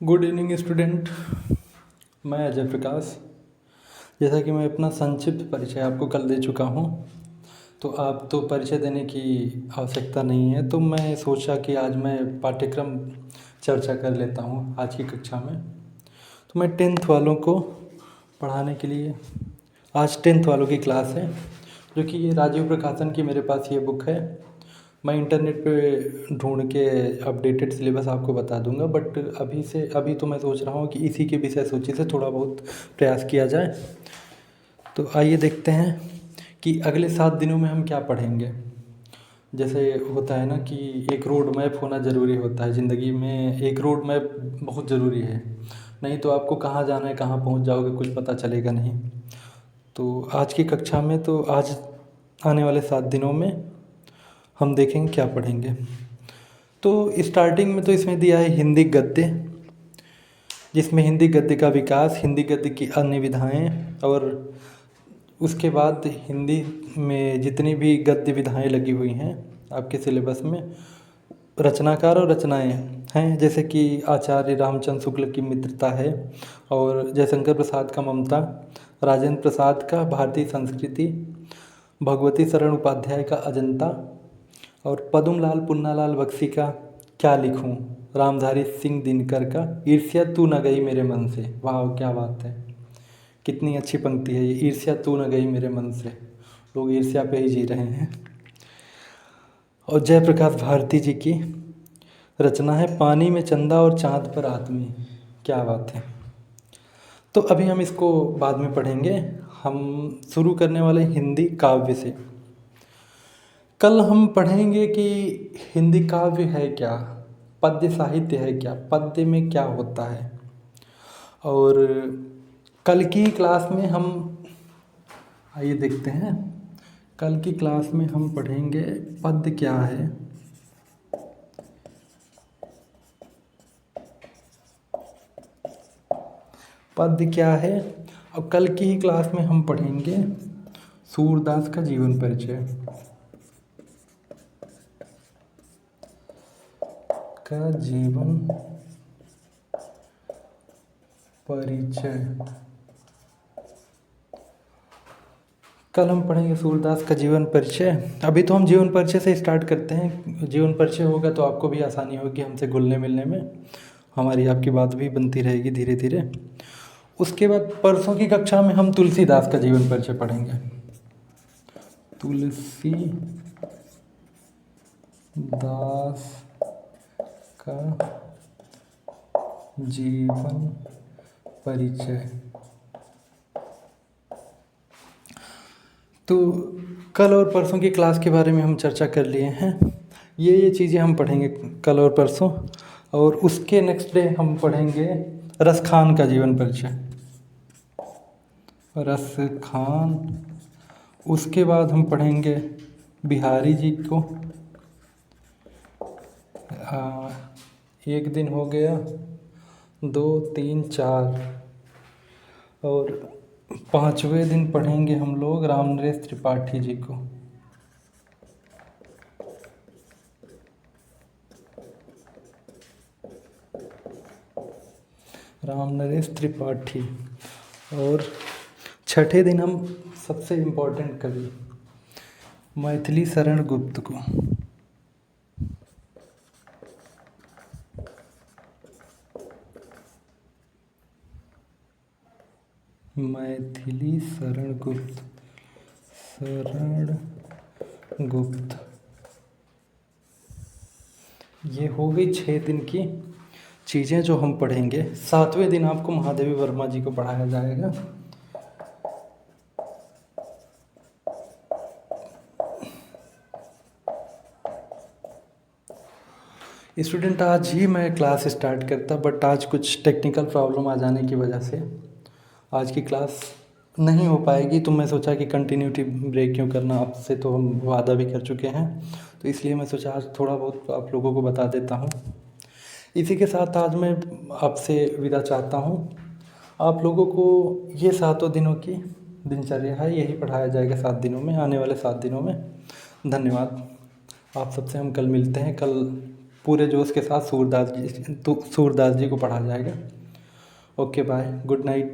Good evening student. मैं अजय प्रकाश। जैसा कि मैं अपना संक्षिप्त परिचय आपको कल दे चुका हूँ, तो आप तो परिचय देने की आवश्यकता नहीं है, तो मैं सोचा कि आज मैं पाठ्यक्रम चर्चा कर लेता हूँ आज की कक्षा में। तो मैं 10th वालों को पढ़ाने के लिए आज 10th वालों की क्लास है, जो कि ये राजीव प्रकाशन की मेरे पास ये बुक है। मैं इंटरनेट पे ढूंढ के अपडेटेड सिलेबस आपको बता दूंगा, बट अभी तो मैं सोच रहा हूँ कि इसी के विषय सूची से थोड़ा बहुत प्रयास किया जाए। तो आइए देखते हैं कि अगले 7 दिनों में हम क्या पढ़ेंगे। जैसे होता है ना कि एक रोड मैप होना ज़रूरी होता है ज़िंदगी में। एक रोड मैप बहुत ज़रूरी है, नहीं तो आपको कहाँ जाना है, कहाँ पहुँच जाओगे, कुछ पता चलेगा नहीं। तो आज की कक्षा में तो आज आने वाले 7 दिनों में हम देखेंगे क्या पढ़ेंगे। तो स्टार्टिंग में तो इसमें दिया है हिंदी गद्य, जिसमें हिंदी गद्य का विकास, हिंदी गद्य की अन्य विधाएं, और उसके बाद हिंदी में जितनी भी गद्य विधाएं लगी हुई हैं आपके सिलेबस में, रचनाकार और रचनाएं हैं। जैसे कि आचार्य रामचंद्र शुक्ल की मित्रता है, और जयशंकर प्रसाद का ममता, राजेंद्र प्रसाद का भारतीय संस्कृति, भगवती शरण उपाध्याय का अजंता, और पद्मलाल पुन्नालाल बख्शी का क्या लिखूं, रामधारी सिंह दिनकर का ईर्ष्या तू न गई मेरे मन से। वाह, क्या बात है, कितनी अच्छी पंक्ति है ये, ईर्ष्या तू न गई मेरे मन से। लोग ईर्ष्या पे ही जी रहे हैं। और जयप्रकाश भारती जी की रचना है पानी में चंदा और चाँद पर आदमी। क्या बात है। तो अभी हम इसको बाद में पढ़ेंगे। हम शुरू करने वाले हिंदी काव्य से। कल हम पढ़ेंगे कि हिंदी काव्य है क्या, पद्य साहित्य है क्या, पद्य में क्या होता है। और कल की क्लास में हम आइए देखते हैं, कल की क्लास में हम पढ़ेंगे पद्य क्या है, पद्य क्या है। अब कल की ही क्लास में हम पढ़ेंगे सूरदास का जीवन परिचय का जीवन परिचय। कल हम पढ़ेंगे सूरदास का जीवन परिचय। अभी तो हम जीवन परिचय से स्टार्ट करते हैं। जीवन परिचय होगा तो आपको भी आसानी होगी हमसे घुलने मिलने में, हमारी आपकी बात भी बनती रहेगी धीरे धीरे। उसके बाद परसों की कक्षा में हम तुलसीदास का जीवन परिचय पढ़ेंगे। तुलसी दास का जीवन परिचय। तो कल और परसों की क्लास के बारे में हम चर्चा कर लिए हैं। ये चीज़ें हम पढ़ेंगे कल और परसों। और उसके नेक्स्ट डे हम पढ़ेंगे रस खान का जीवन परिचय, रस खान। उसके बाद हम पढ़ेंगे बिहारी जी को। एक दिन हो गया, 2, 3, 4, और 5वें दिन पढ़ेंगे हम लोग रामनरेश त्रिपाठी जी को। रामनरेश त्रिपाठी। और 6ठे दिन हम सबसे इम्पोर्टेंट कवि मैथिली शरण गुप्त को। मैथिली शरण गुप्त, शरण गुप्त। ये हो गई 6 दिन की चीज़ें जो हम पढ़ेंगे। 7वें दिन आपको महादेवी वर्मा जी को पढ़ाया जाएगा। स्टूडेंट, आज ही मैं क्लास स्टार्ट करता, बट आज कुछ टेक्निकल प्रॉब्लम आ जाने की वजह से आज की क्लास नहीं हो पाएगी। तो मैं सोचा कि कंटिन्यूटी ब्रेक क्यों करना, आपसे तो हम वादा भी कर चुके हैं, तो इसलिए मैं सोचा आज थोड़ा बहुत आप लोगों को बता देता हूँ। इसी के साथ आज मैं आपसे विदा चाहता हूँ। आप लोगों को ये 7 दिनों की दिनचर्या है, यही पढ़ाया जाएगा 7 दिनों में, आने वाले 7 दिनों में। धन्यवाद। आप सबसे हम कल मिलते हैं। कल पूरे जोश के साथ सूरदास जी को पढ़ा जाएगा। Okay bye, good night.